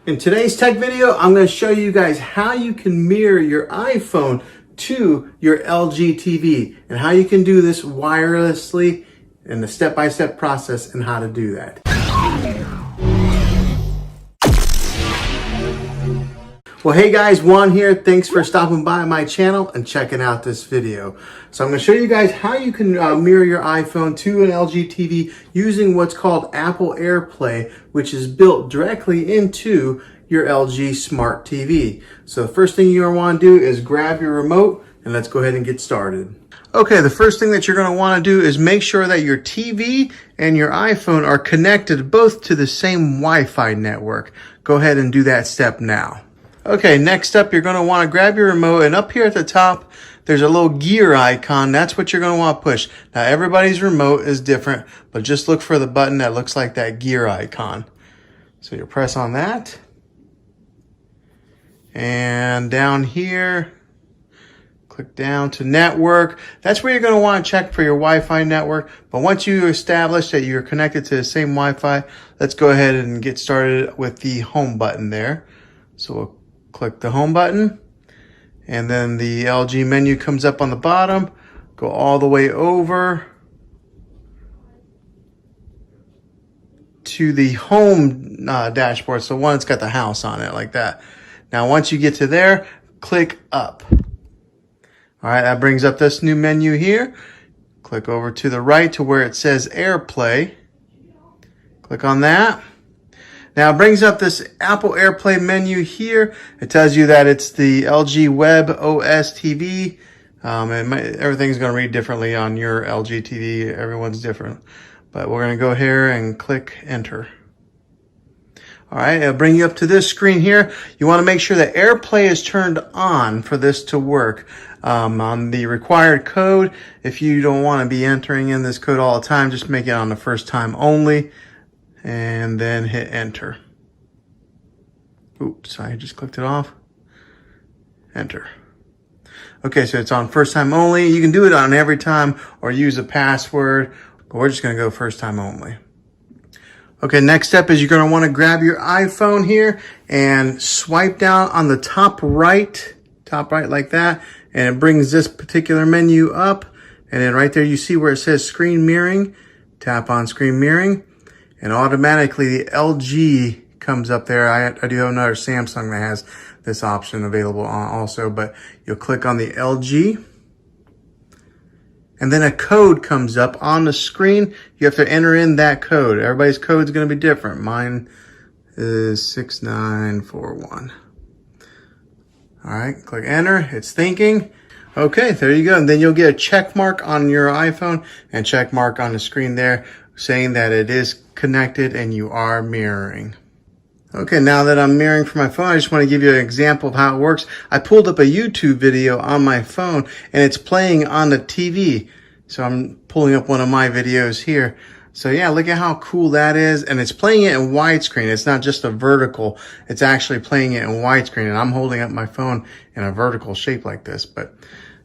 In today's tech video, I'm going to show you guys how you can mirror your iPhone to your LG TV and how you can do this wirelessly and the step-by-step process and how to do that. Well, hey guys, Juan here. Thanks for stopping by my channel and checking out this video. So I'm going to show you guys how you can mirror your iPhone to an LG TV using what's called Apple Airplay, which is built directly into your LG Smart TV. So the first thing you're going to want to do is grab your remote and let's go ahead and get started. Okay, the first thing that you're going to want to do is make sure that your TV and your iPhone are connected both to the same Wi-Fi network. Go ahead and do that step now. Okay, next up, you're going to want to grab your remote, and up here at the top, there's a little gear icon. That's what you're going to want to push. Now, everybody's remote is different, but just look for the button that looks like that gear icon. So you'll press on that. And down here, click down to network. That's where you're going to want to check for your Wi-Fi network. But once you establish that you're connected to the same Wi-Fi, let's go ahead and get started with the home button there. So we'll click the home button, and then the LG menu comes up on the bottom. Go all the way over to the home dashboard, so one that's got the house on it like that. Now once you get to there, click up. All right, that brings up this new menu here. Click over to the right to where it says Airplay. Click on that. Now it brings up this Apple Airplay menu here. It tells you that it's the LG Web OS TV. Everything's going to read differently on your LG TV. Everyone's different. But we're going to go here and click enter. All right, it'll bring you up to this screen here. You want to make sure that Airplay is turned on for this to work. On the required code, if you don't want to be entering in this code all the time, just make it on the first time only. And then hit enter. Oops, I just clicked it off. Enter. Okay, so it's on first time only. You can do it on every time or use a password, but we're just going to go first time only. Okay, next step is you're going to want to grab your iPhone here and swipe down on the top right like that, and it brings this particular menu up. And then right there you see where it says screen mirroring. Tap on screen mirroring. And automatically the LG comes up there. I do have another Samsung that has this option available also, but you'll click on the LG. And then a code comes up on the screen. You have to enter in that code. Everybody's code is going to be different. Mine is 6941. All right, click enter. It's thinking. Okay, there you go. And then you'll get a check mark on your iPhone and check mark on the screen there saying that it is connected and you are mirroring. Okay, now that I'm mirroring from my phone, I just want to give you an example of how it works. I pulled up a YouTube video on my phone and it's playing on the TV. So I'm pulling up one of my videos here. So yeah, look at how cool that is. And it's playing it in widescreen. It's not just a vertical. It's actually playing it in widescreen. And I'm holding up my phone in a vertical shape like this. But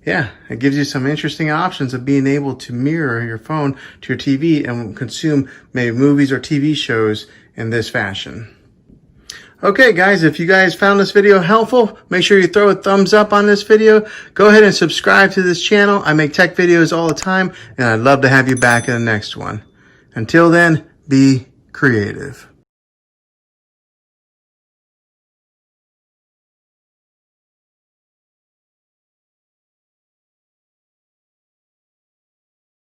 yeah, it gives you some interesting options of being able to mirror your phone to your TV and consume maybe movies or TV shows in this fashion. Okay, guys, if you guys found this video helpful, make sure you throw a thumbs up on this video. Go ahead and subscribe to this channel. I make tech videos all the time, and I'd love to have you back in the next one. Until then, be creative.